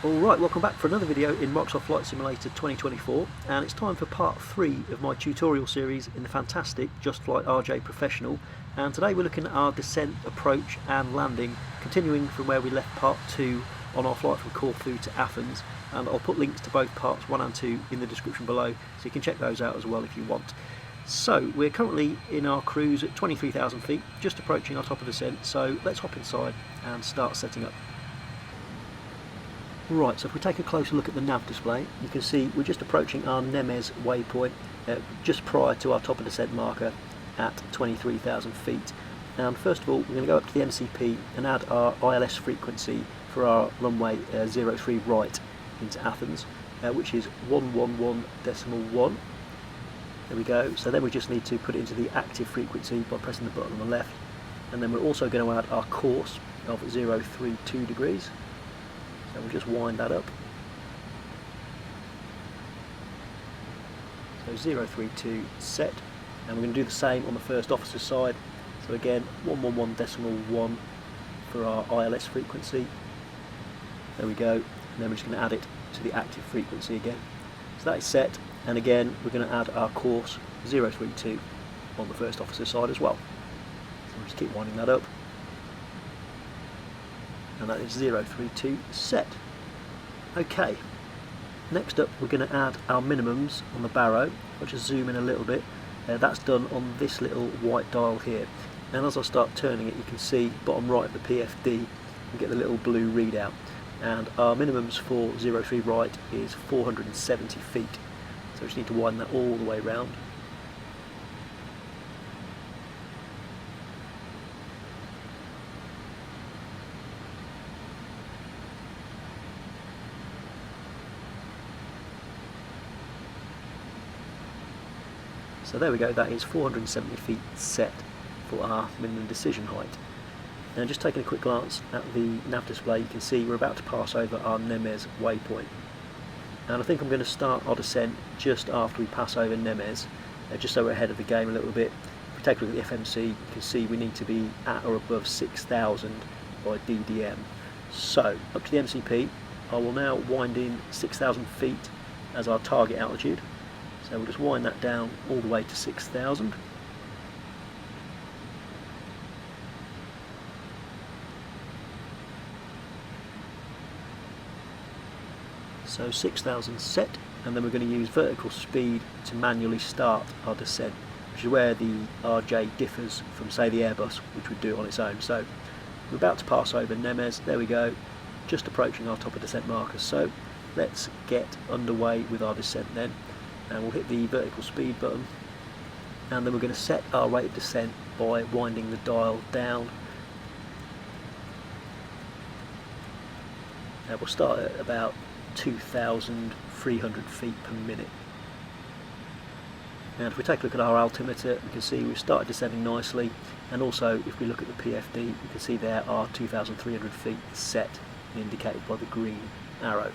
Alright, welcome back for another video in Microsoft Flight Simulator 2024, and it's time for part 3 of my tutorial series in the fantastic JustFlight RJ Professional. And today we're looking at our descent, approach and landing, continuing from where we left part 2 on our flight from Corfu to Athens, and I'll put links to both parts 1 and 2 in the description below, so you can check those out as well if you want. So we're currently in our cruise at 23,000 feet, just approaching our top of descent, so let's hop inside and start setting up. Right, so if we take a closer look at the nav display, you can see we're just approaching our Nemes waypoint just prior to our top of descent marker at 23,000 feet. And first of all, we're going to go up to the MCP and add our ILS frequency for our runway 03 right into Athens, which is 111.1. There we go. So then we just need to put it into the active frequency by pressing the button on the left, and then we're also going to add our course of 032 degrees. So we'll just wind that up. So 032 set, and we're going to do the same on the first officer's side. So again 111.1 for our ILS frequency. There we go, and then we're just going to add it to the active frequency again. So that is set, and again we're going to add our course 032 on the first officer's side as well. So we'll just keep winding that up. And that is 032 set. Okay, next up we're going to add our minimums on the barrow. I'll just zoom in a little bit. That's done on this little white dial here, and as I start turning it you can see bottom right of the PFD you get the little blue readout, and our minimums for 03 right is 470 feet, so we just need to widen that all the way round. So there we go, that is 470 feet set for our minimum decision height. Now just taking a quick glance at the nav display, you can see we're about to pass over our Nemes waypoint. And I think I'm going to start our descent just after we pass over Nemes, just so we're ahead of the game a little bit. If we take a look at the FMC, you can see we need to be at or above 6,000 by DDM. So up to the MCP, I will now wind in 6,000 feet as our target altitude. So we'll just wind that down all the way to 6,000. So 6,000 set, and then we're going to use vertical speed to manually start our descent, which is where the RJ differs from, say, the Airbus, which would do it on its own. So we're about to pass over Nemes, there we go, just approaching our top of descent marker. So let's get underway with our descent then. And we'll hit the vertical speed button, and then we're going to set our rate of descent by winding the dial down. And we'll start at about 2,300 feet per minute. And if we take a look at our altimeter, we can see we've started descending nicely, and also if we look at the PFD, you can see there are 2,300 feet set, indicated by the green arrow.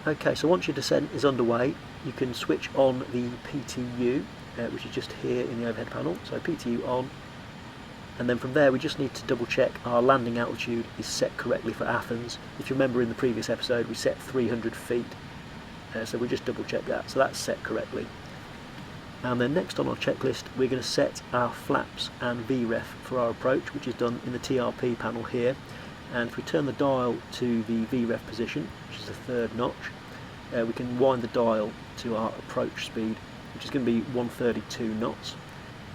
Okay, so once your descent is underway, you can switch on the PTU, which is just here in the overhead panel. So PTU on, and then from there we just need to double check our landing altitude is set correctly for Athens. If you remember in the previous episode we set 300 feet, so we just double check that, so that's set correctly. And then next on our checklist we're going to set our flaps and VREF for our approach, which is done in the TRP panel here. And if we turn the dial to the VREF position, which is the third notch, we can wind the dial to our approach speed, which is going to be 132 knots.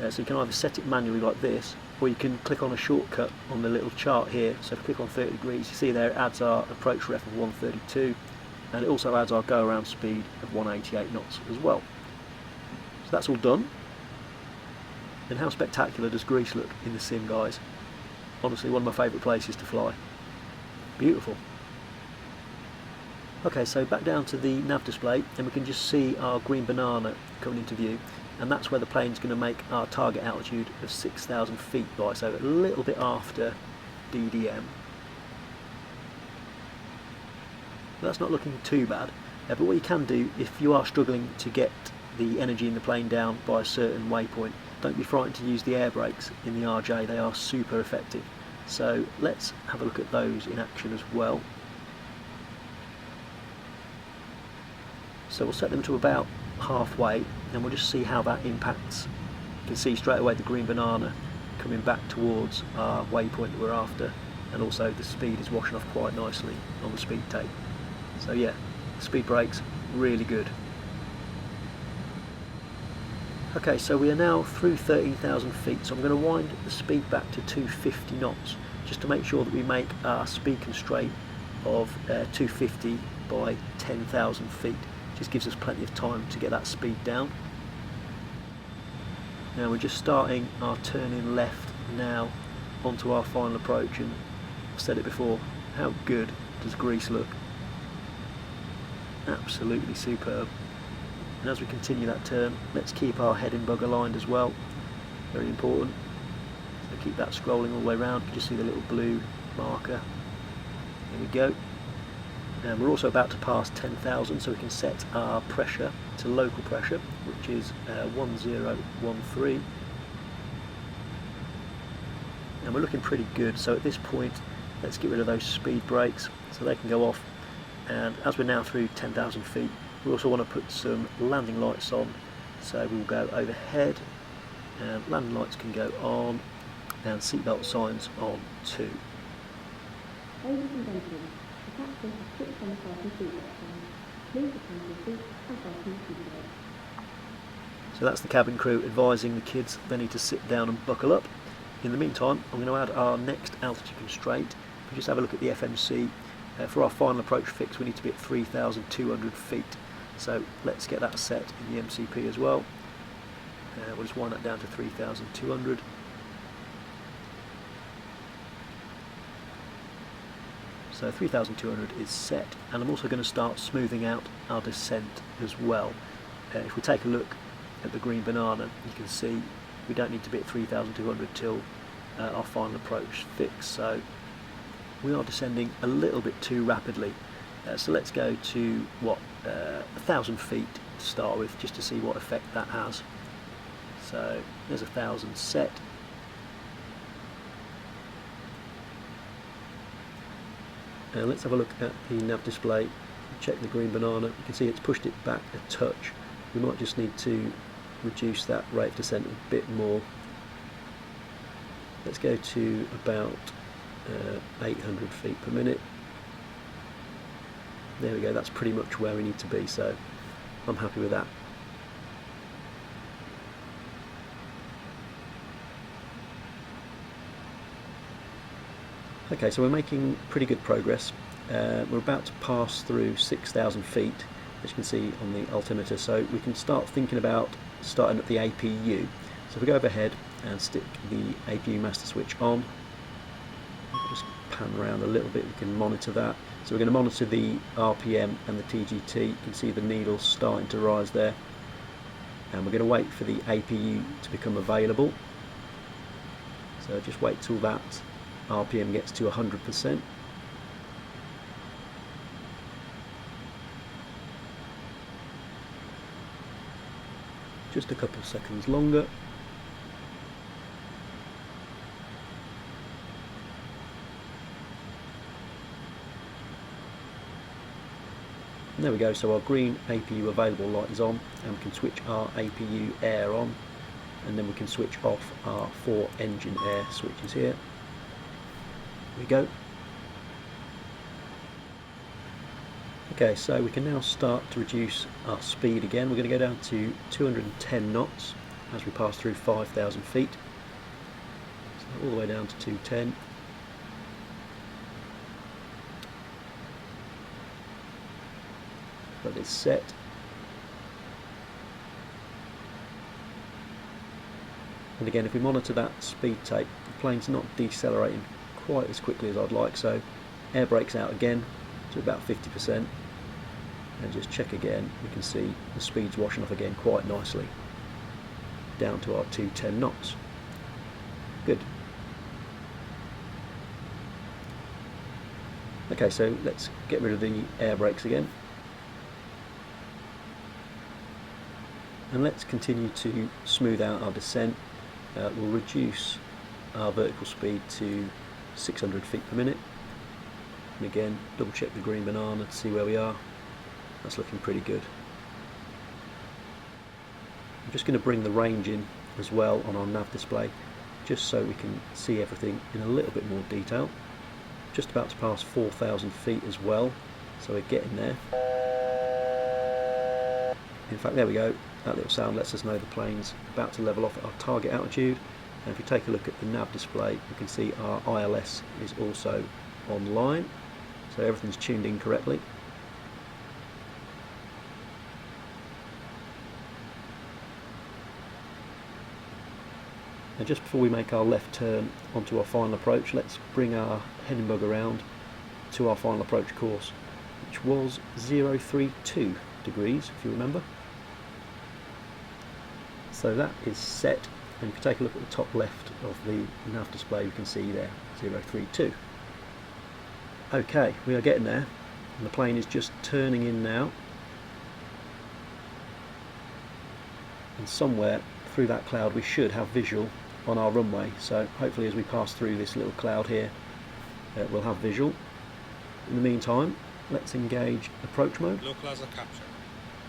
So you can either set it manually like this, or you can click on a shortcut on the little chart here. So if we click on 30 degrees, you see there it adds our approach ref of 132, and it also adds our go around speed of 188 knots as well. So that's all done. And how spectacular does Greece look in the sim, guys? Honestly, one of my favourite places to fly. Beautiful. Okay, so back down to the nav display, and we can just see our green banana coming into view, and that's where the plane's going to make our target altitude of 6,000 feet by, so a little bit after DDM. That's not looking too bad, but what you can do if you are struggling to get the energy in the plane down by a certain waypoint, don't be frightened to use the air brakes in the RJ, they are super effective. So let's have a look at those in action as well. So we'll set them to about halfway and we'll just see how that impacts. You can see straight away the green banana coming back towards our waypoint that we're after, and also the speed is washing off quite nicely on the speed tape. So yeah, the speed brakes really good. Okay, so we are now through 13,000 feet, so I'm going to wind the speed back to 250 knots just to make sure that we make our speed constraint of 250 by 10,000 feet. Just gives us plenty of time to get that speed down. Now we're just starting our turning left now onto our final approach, and I've said it before, how good does Greece look? Absolutely superb. And as we continue that turn, let's keep our heading bug aligned as well, very important. So keep that scrolling all the way around. You can just see the little blue marker. Here we go. And we're also about to pass 10,000, so we can set our pressure to local pressure, which is 1013. And we're looking pretty good, so at this point let's get rid of those speed brakes so they can go off. And as we're now through 10,000 feet, we also want to put some landing lights on, so we'll go overhead and landing lights can go on, and seatbelt signs on too. Ladies and gentlemen, the captain has switched on the fasten seatbelt sign. Please return to your seats and fasten your seatbelt. So that's the cabin crew advising the kids they need to sit down and buckle up. In the meantime, I'm going to add our next altitude constraint. If we just have a look at the FMC, for our final approach fix we need to be at 3,200 feet. So let's get that set in the MCP as well. We'll just wind that down to 3,200. So 3,200 is set, and I'm also going to start smoothing out our descent as well. If we take a look at the green banana, you can see we don't need to be at 3,200 till our final approach fix, so we are descending a little bit too rapidly. So let's go to 1,000 feet to start with, just to see what effect that has. So there's 1,000 set. Let's have a look at the nav display, check the green banana. You can see it's pushed it back a touch. We might just need to reduce that rate of descent a bit more. Let's go to about 800 feet per minute. There we go, that's pretty much where we need to be, so I'm happy with that. Okay, so we're making pretty good progress. We're about to pass through 6,000 feet, as you can see on the altimeter, so we can start thinking about starting at the APU. So if we go overhead and stick the APU master switch on, just pan around a little bit, we can monitor that. So we're going to monitor the RPM and the TGT. You can see the needle starting to rise there, and we're going to wait for the APU to become available. So just wait till that RPM gets to 100%. Just a couple of seconds longer. And there we go, so our green APU available light is on, and we can switch our APU air on, and then we can switch off our 4 engine air switches here. There we go. Okay, so we can now start to reduce our speed again. We're going to go down to 210 knots as we pass through 5,000 feet. So all the way down to 210. That is set. And again, if we monitor that speed tape, the plane's not decelerating quite as quickly as I'd like, so air brakes out again to about 50%, and just check again. We can see the speed's washing off again quite nicely down to our 210 knots. Good. Okay, so let's get rid of the air brakes again, and let's continue to smooth out our descent. we'll reduce our vertical speed to 600 feet per minute, and again double check the green banana to see where we are. That's looking pretty good. I'm just going to bring the range in as well on our nav display, just so we can see everything in a little bit more detail. Just about to pass 4,000 feet as well, so we're getting there. In fact, there we go. That little sound lets us know the plane's about to level off at our target altitude. And if you take a look at the nav display, you can see our ILS is also online, so everything's tuned in correctly. And just before we make our left turn onto our final approach, let's bring our heading bug around to our final approach course, which was 032 degrees, if you remember. So that is set, and if you take a look at the top left of the nav display, you can see there 032. Okay, we are getting there, and the plane is just turning in now, and somewhere through that cloud we should have visual on our runway, so hopefully as we pass through this little cloud here we'll have visual. In the meantime, let's engage approach mode. Localizer captured.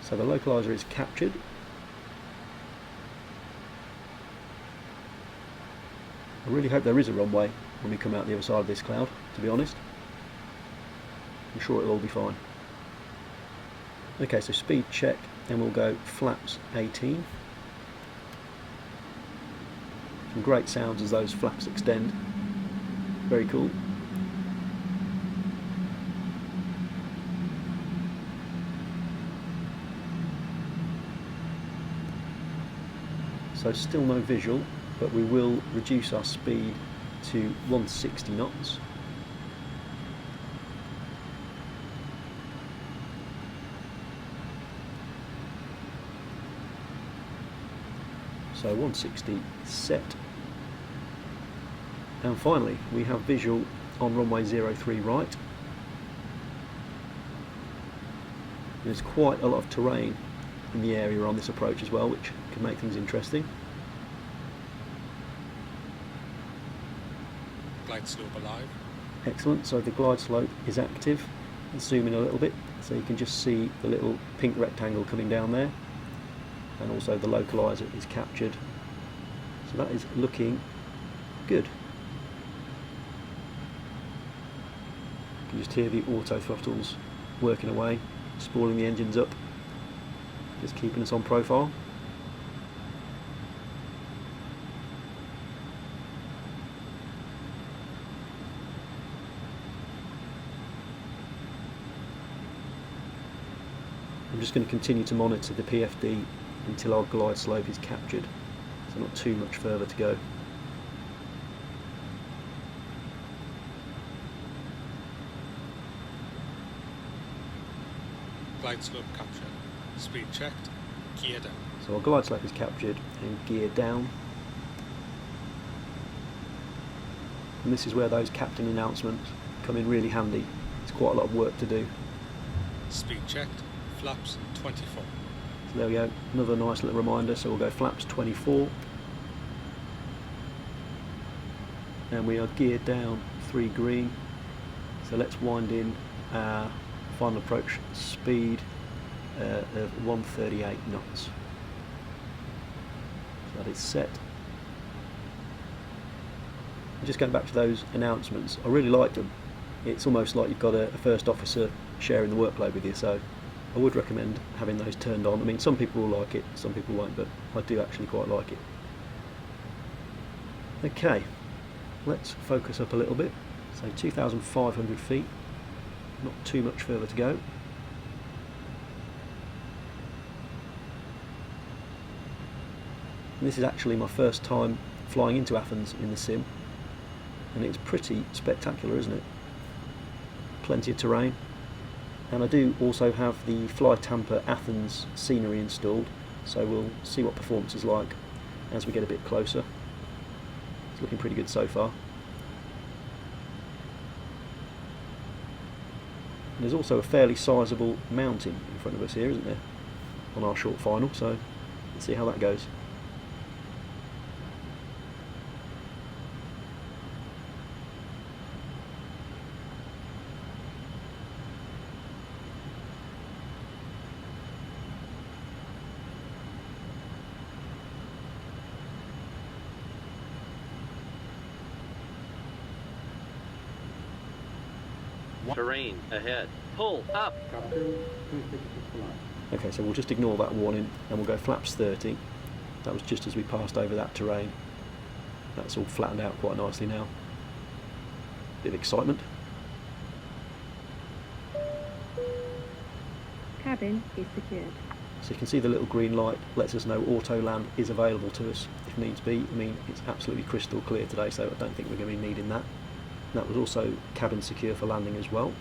So the localizer is captured. I really hope there is a runway when we come out the other side of this cloud, to be honest. I'm sure it'll all be fine. Okay, so speed check, and we'll go flaps 18. Some great sounds as those flaps extend. Very cool. So still no visual, but we will reduce our speed to 160 knots. So 160 is set. And finally, we have visual on runway 03 right. There's quite a lot of terrain in the area on this approach as well, which can make things interesting. Glide slope alive. Excellent, so the glide slope is active. Let's zoom in a little bit so you can just see the little pink rectangle coming down there, and also the localizer is captured. So that is looking good. You can just hear the auto throttles working away, spooling the engines up, just keeping us on profile. I'm just going to continue to monitor the PFD until our glide slope is captured, so not too much further to go. Glide slope captured. Speed checked. Gear down. So our glide slope is captured and gear down. And this is where those captain announcements come in really handy. It's quite a lot of work to do. Speed checked. Flaps 24. So there we go, another nice little reminder. So we'll go flaps 24. And we are geared down 3 green. So let's wind in our final approach speed of 138 knots. So that is set. And just going back to those announcements, I really like them. It's almost like you've got a first officer sharing the workload with you, so I would recommend having those turned on. I mean, some people will like it, some people won't, but I do actually quite like it. Okay, let's focus up a little bit. So 2,500 feet, not too much further to go. And this is actually my first time flying into Athens in the sim, and it's pretty spectacular, isn't it? Plenty of terrain. And I do also have the Fly Tampa Athens scenery installed, so we'll see what performance is like as we get a bit closer. It's looking pretty good so far. And there's also a fairly sizable mountain in front of us here, isn't there, on our short final, so let's see how that goes. Terrain ahead. Pull up. Okay, so we'll just ignore that warning and we'll go flaps 30. That was just as we passed over that terrain. That's all flattened out quite nicely now. Bit of excitement. Cabin is secured. So you can see the little green light lets us know auto land is available to us if needs be. I mean, it's absolutely crystal clear today, so I don't think we're going to be needing that. And that was also cabin secure for landing as well.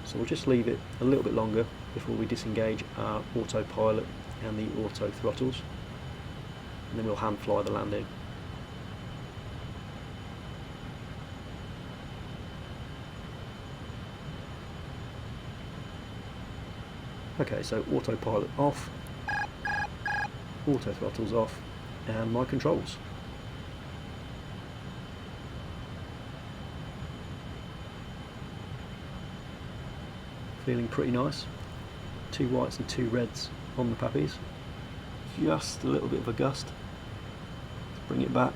So we'll just leave it a little bit longer before we disengage our autopilot and the auto throttles, and then we'll hand fly the landing. Okay, so autopilot off, auto throttles off, and my controls. Feeling pretty nice. 2 whites and 2 reds on the puppies. Just a little bit of a gust. Let's bring it back.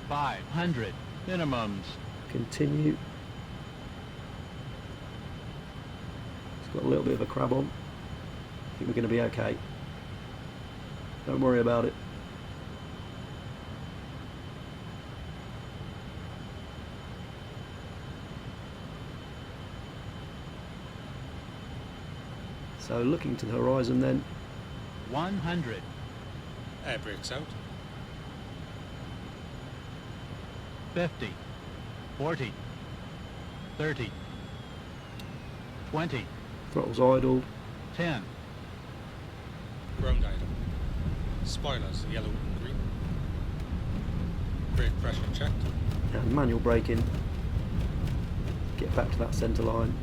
500 minimums. Continue. It's got a little bit of a crab on. I think we're going to be okay. Don't worry about it. So looking to the horizon then. 100. Air brakes out. 50. 40. 30. 20. Throttles idled. 10. Ground item. Spoilers yellow and green. Brake pressure checked. And manual braking. Get back to that centre line.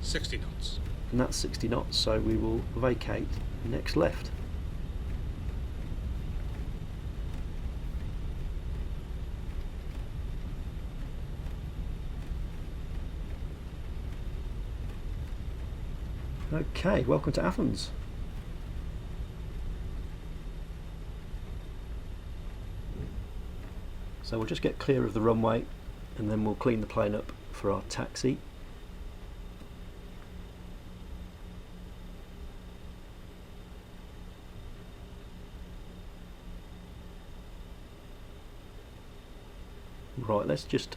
$60 knots. And that's 60 knots, so we will vacate next left. Okay, welcome to Athens. So we'll just get clear of the runway and then we'll clean the plane up for our taxi. Right, let's just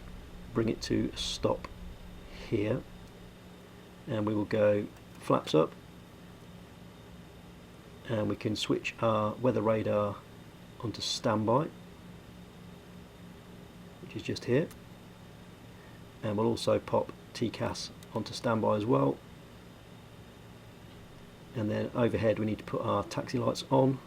bring it to a stop here, and we will go flaps up, and we can switch our weather radar onto standby, which is just here, and we'll also pop TCAS onto standby as well, and then overhead we need to put our taxi lights on.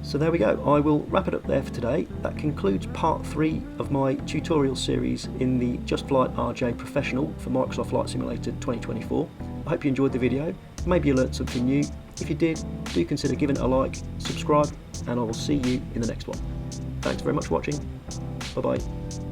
So there we go, I will wrap it up there for today. That concludes part 3 of my tutorial series in the JustFlight RJ Professional for Microsoft Flight Simulator 2024. I hope you enjoyed the video, maybe you learnt something new. If you did, do consider giving it a like, subscribe, and I will see you in the next one. Thanks very much for watching, bye bye.